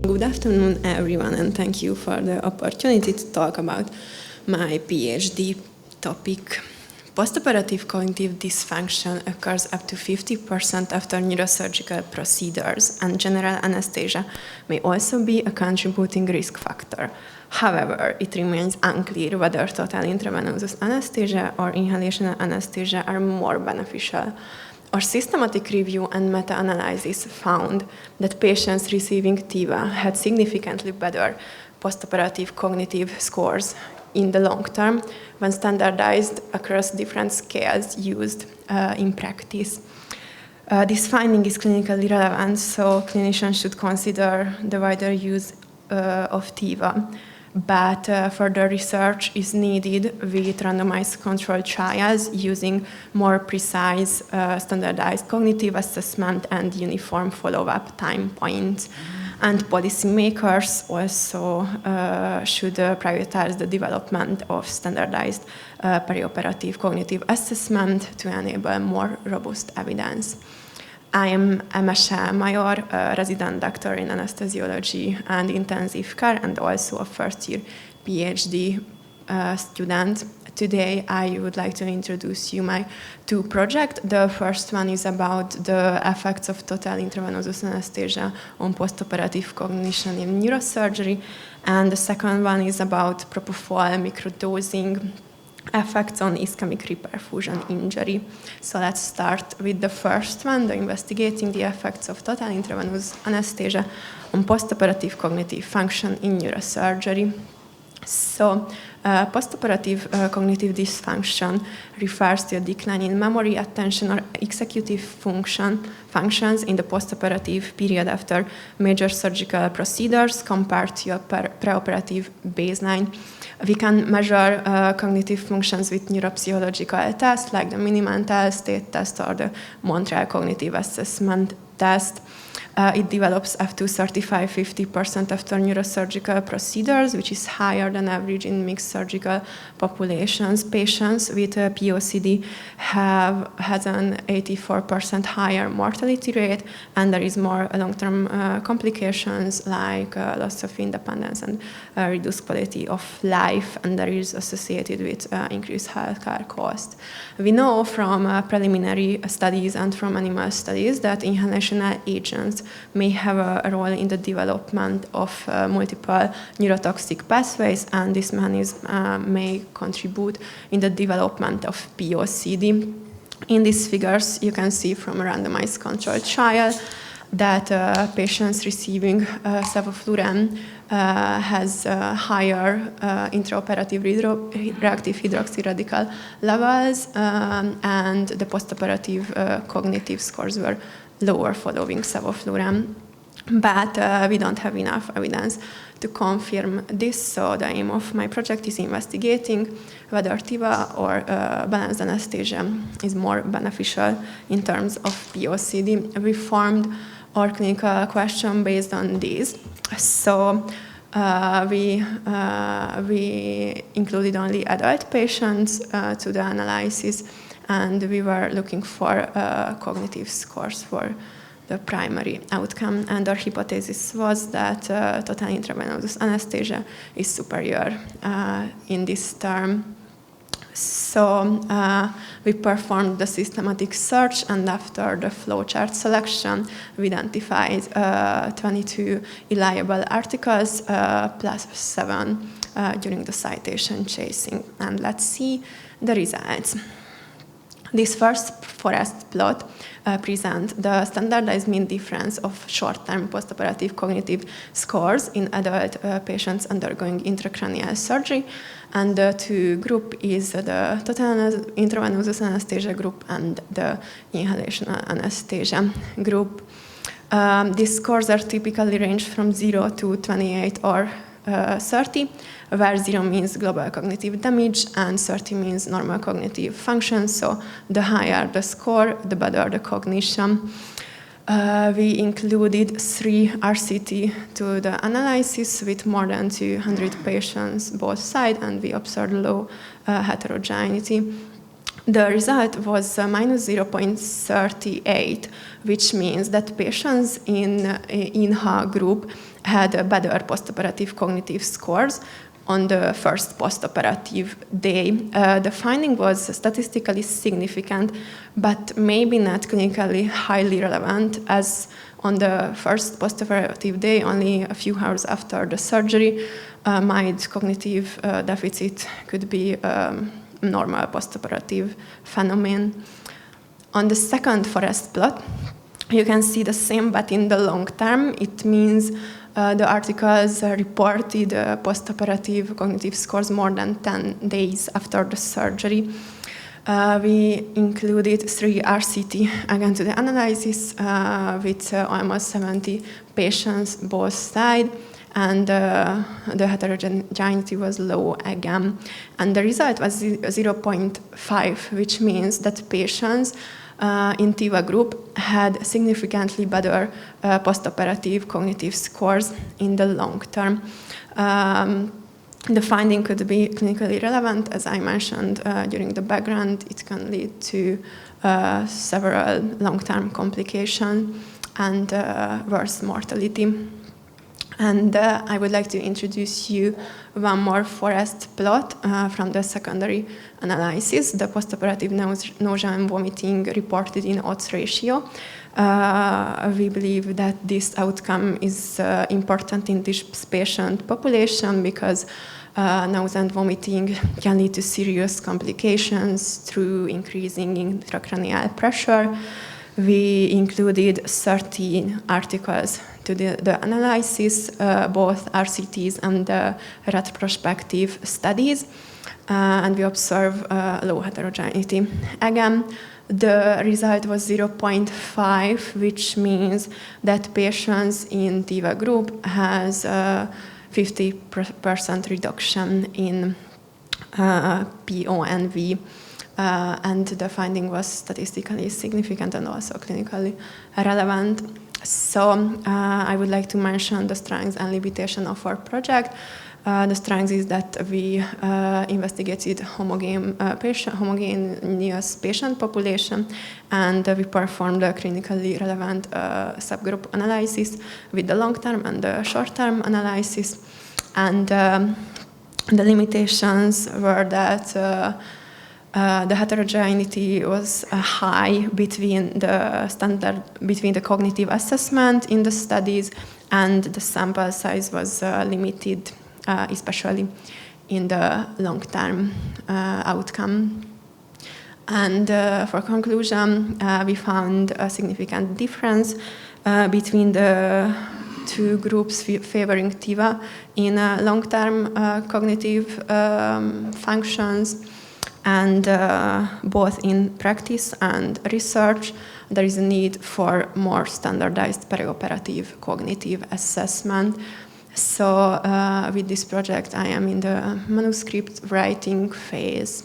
Good afternoon, everyone, and thank you for the opportunity to talk about my PhD topic. Postoperative cognitive dysfunction occurs up to 50% after neurosurgical procedures, and general anesthesia may also be a contributing risk factor. However, it remains unclear whether total intravenous anesthesia or inhalational anesthesia are more beneficial. Our systematic review and meta-analysis found that patients receiving TIVA had significantly better postoperative cognitive scores in the long term when standardized across different scales used in practice. This finding is clinically relevant, so clinicians should consider the wider use of TIVA. But further research is needed with randomized controlled trials using more precise standardized cognitive assessment and uniform follow-up time points. And policymakers also should prioritize the development of standardized perioperative cognitive assessment to enable more robust evidence. I am Emese, a resident doctor in anesthesiology and intensive care, and also a first-year PhD student. Today, I would like to introduce you my two projects. The first one is about the effects of total intravenous anesthesia on postoperative cognition in neurosurgery, and the second one is about propofol microdosing effects on ischemic reperfusion injury. So let's start with the first one, the investigating the effects of total intravenous anesthesia on postoperative cognitive function in neurosurgery. So postoperative cognitive dysfunction refers to a decline in memory, attention, or executive functions in the postoperative period after major surgical procedures compared to a preoperative baseline. We can measure cognitive functions with neuropsychological tests like the mini-mental state test or the Montreal Cognitive Assessment test. It develops up to 35–50% after neurosurgical procedures, which is higher than average in mixed surgical populations. Patients with POCD has an 84% higher mortality rate, and there is more long-term complications like loss of independence and reduced quality of life, and there is associated with increased healthcare cost. We know from preliminary studies and from animal studies that inhalational agents may have a role in the development of multiple neurotoxic pathways, and this mechanism may contribute in the development of POCD. In these figures, you can see from a randomized controlled trial that patients receiving sevoflurane has higher intraoperative reactive hydroxyradical levels, and the postoperative cognitive scores were lower following sevoflurane. But we don't have enough evidence to confirm this, so the aim of my project is investigating whether TIVA or balanced anesthesia is more beneficial in terms of POCD. We formed our clinical question based on this. So we included only adult patients to the analysis, and we were looking for cognitive scores for the primary outcome. And our hypothesis was that total intravenous anesthesia is superior in this term. So we performed the systematic search, and after the flowchart selection, we identified 22 reliable articles plus 7 during the citation chasing. And let's see the results. This first forest plot presents the standardized mean difference of short-term postoperative cognitive scores in adult patients undergoing intracranial surgery, and the two groups is the total intravenous anesthesia group and the inhalational anesthesia group. These scores are typically ranged from 0 to 28 or 30, where 0 means global cognitive damage and 30 means normal cognitive function. So the higher the score, the better the cognition. We included 3 RCT to the analysis with more than 200 patients both sides, and we observed low heterogeneity. The result was minus 0.38, which means that patients in INHA group had better postoperative cognitive scores on the first postoperative day. The finding was statistically significant, but maybe not clinically highly relevant, as on the first postoperative day, only a few hours after the surgery, mild cognitive deficit could be normal postoperative phenomenon. On the second forest plot, you can see the same, but in the long term. It means the articles reported postoperative cognitive scores more than 10 days after the surgery. We included 3 RCT again to the analysis with almost 70 patients both sides, and the heterogeneity was low again. And the result was 0.5, which means that patients in TIVA group had significantly better postoperative cognitive scores in the long term. The finding could be clinically relevant, as I mentioned during the background. It can lead to several long-term complications and worse mortality. And I would like to introduce you one more forest plot from the secondary analysis, the postoperative nausea and vomiting reported in odds ratio. We believe that this outcome is important in this patient population because nausea and vomiting can lead to serious complications through increasing intracranial pressure. We included 13 articles to the analysis, both RCTs and retrospective studies, and we observe low heterogeneity. Again, the result was 0.5, which means that patients in TIVA group has 50% reduction in PONV. And the finding was statistically significant and also clinically relevant. So I would like to mention the strengths and limitation of our project. The strength is that we investigated homogeneous patient population, and we performed a clinically relevant subgroup analysis with the long-term and the short-term analysis. And the limitations were that the heterogeneity was high between the cognitive assessment in the studies, and the sample size was limited, especially in the long-term outcome. And for conclusion, we found a significant difference between the 2 groups favoring TIVA in long-term cognitive functions. And both in practice and research, there is a need for more standardized perioperative cognitive assessment. So with this project, I am in the manuscript writing phase.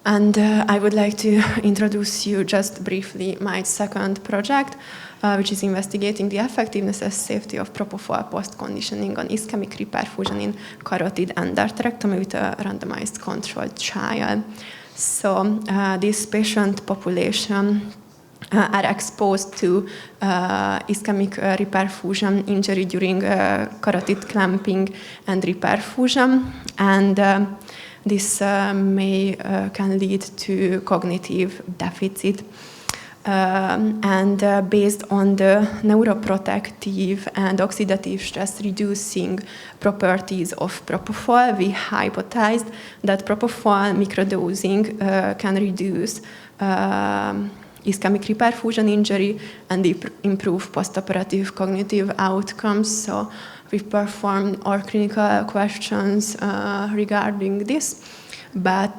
And I would like to introduce you just briefly my second project, which is investigating the effectiveness and safety of propofol post-conditioning on ischemic reperfusion in carotid endarterectomy with a randomized controlled trial. So this patient population are exposed to ischemic reperfusion injury during carotid clamping and reperfusion, and this can lead to cognitive deficit. And based on the neuroprotective and oxidative stress reducing properties of propofol, we hypothesized that propofol microdosing can reduce ischemic reperfusion injury and improve postoperative cognitive outcomes. So we performed our clinical questions regarding this. But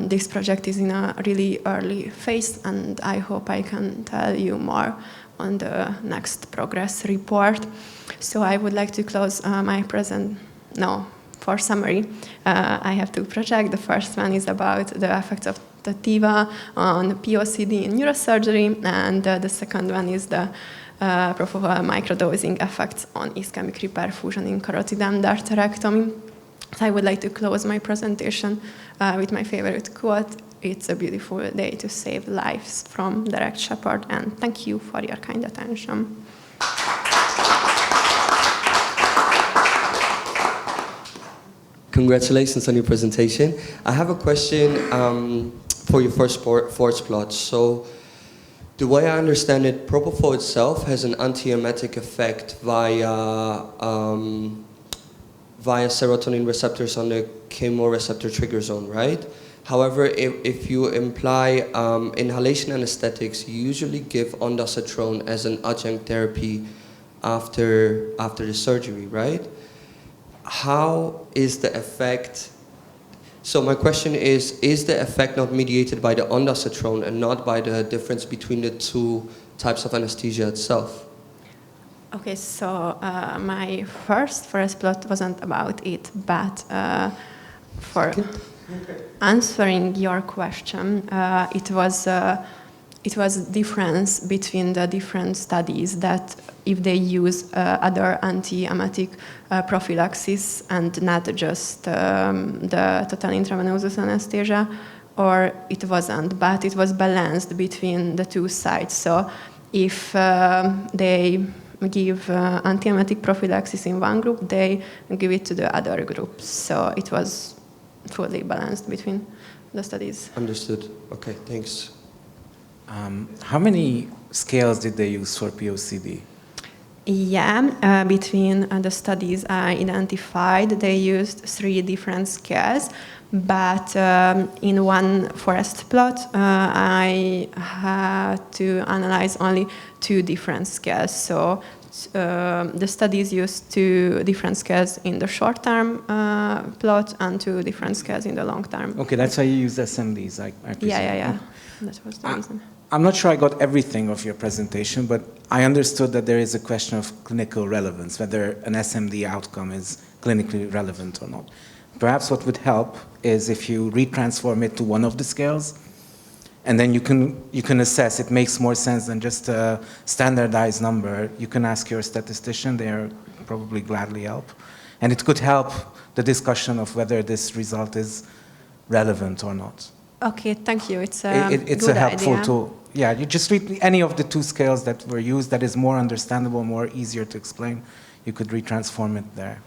this project is in a really early phase, and I hope I can tell you more on the next progress report. So I would like to close my for summary. I have 2 projects. The first one is about the effects of the TIVA on POCD in neurosurgery, and the second one is the propofol microdosing effects on ischemic reperfusion in carotid endarterectomy. So I would like to close my presentation with my favorite quote. it's a beautiful day to save lives from direct shepherd, and thank you for your kind attention. Congratulations on your presentation. I have a question for your first force plot. So, the way I understand it, propofol itself has an antiemetic effect via serotonin receptors on the chemoreceptor trigger zone, right? However, if you imply inhalation anesthetics, you usually give ondansetron as an adjunct therapy after the surgery, right? How is the effect? So my question is the effect not mediated by the ondansetron and not by the difference between the two types of anesthesia itself? Okay, so my first plot wasn't about it, but for answering your question, it was difference between the different studies that if they use other anti-emetic prophylaxis and not just the total intravenous anesthesia, or it wasn't, but it was balanced between the two sides. So if they give anti-emetic prophylaxis in one group, they give it to the other group. So it was fully balanced between the studies. Understood. Okay, thanks. How many scales did they use for POCD? Yeah, between the studies I identified, they used 3 different scales, but in one forest plot, I had to analyze only 2 different scales. So the studies used 2 different scales in the short-term plot and 2 different scales in the long-term. Okay, that's why you used SMDs, I presume. Yeah. That was the reason. I'm not sure I got everything of your presentation, but I understood that there is a question of clinical relevance, whether an SMD outcome is clinically relevant or not. Perhaps what would help is if you retransform it to one of the scales, and then you can assess. It makes more sense than just a standardized number. You can ask your statistician; they probably gladly help, and it could help the discussion of whether this result is relevant or not. Okay, thank you. It's a helpful idea. tool. Yeah, you just read any of the 2 scales that were used that is more understandable, more easier to explain. You could retransform it there.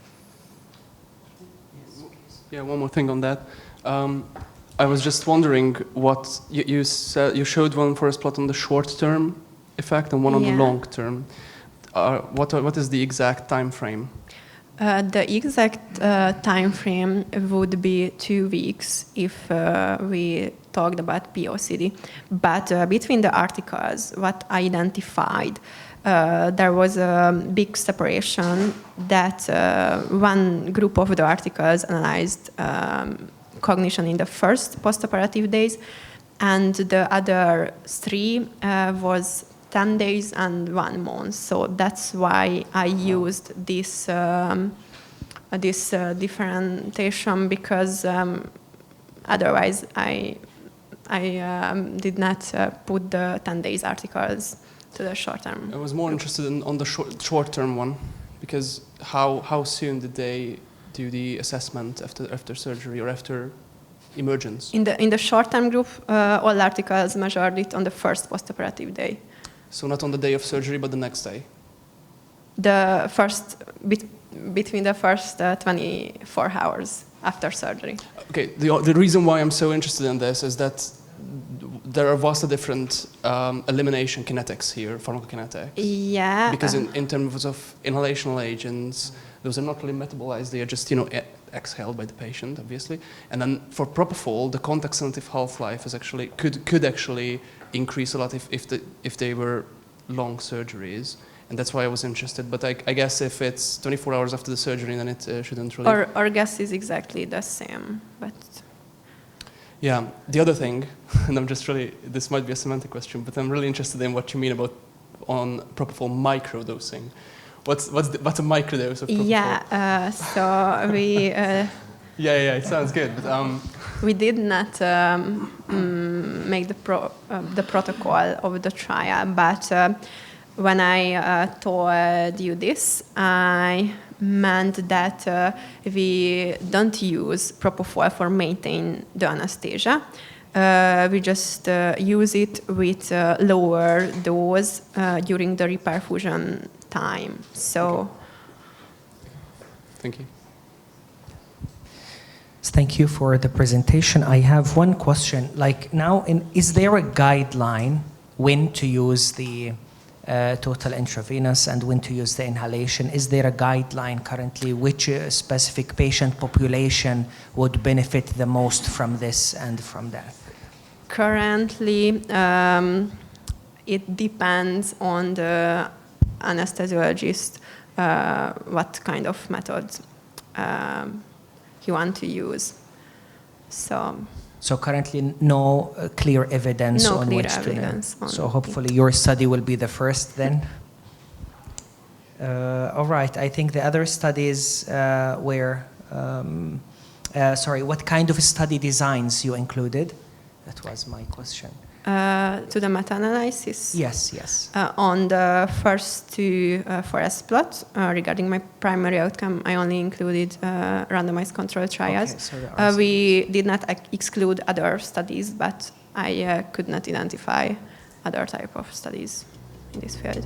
Yeah, one more thing on that. I was just wondering what you said. You showed one forest plot on the short-term effect and one on the long-term. What is the exact time frame? The exact time frame would be 2 weeks if we talked about POCD. But between the articles, what I identified, there was a big separation that one group of the articles analyzed cognition in the first postoperative days, and the other 3 was 10 days and 1 month. So that's why I used this differentiation, because otherwise I did not put the 10 days articles to the short term. I was more interested on the short term one, because how soon did they do the assessment after surgery or after emergence? In the short term group, all articles measured it on the first postoperative day. So not on the day of surgery, but the next day? The first, between the first 24 hours after surgery. Okay, the reason why I'm so interested in this is that there are vastly different elimination kinetics here, pharmacokinetics. Yeah. Because in terms of inhalational agents, those are not really metabolized, they are just, exhaled by the patient, obviously. And then for propofol, the contact-sensitive half-life is actually could actually increase a lot if they were long surgeries, and that's why I was interested. But I guess if it's 24 hours after the surgery, then it shouldn't really. Our guess is exactly the same, but. Yeah, the other thing, and this might be a semantic question, but I'm really interested in what you mean on propofol microdosing. What's a microdose of propofol? Yeah, so we. Yeah, it sounds good. But, we did not make the protocol of the trial, but when I told you this, I meant that we don't use propofol for maintaining the anesthesia. We just use it with lower dose during the reperfusion time. So, Thank you. Thank you for the presentation. I have one question. Like now, is there a guideline when to use the total intravenous and when to use the inhalation? Is there a guideline currently which specific patient population would benefit the most from this and from that? currently, it depends on the anesthesiologist what kind of method you want to use. So currently no clear evidence on which to learn. So hopefully your study will be the first then. All right, I think the other studies were, sorry, what kind of study designs you included? That was my question. To the meta-analysis? Yes, yes. On the first two forest plots, regarding my primary outcome, I only included randomized control trials. Okay, so we did not exclude other studies, but I could not identify other type of studies in this field.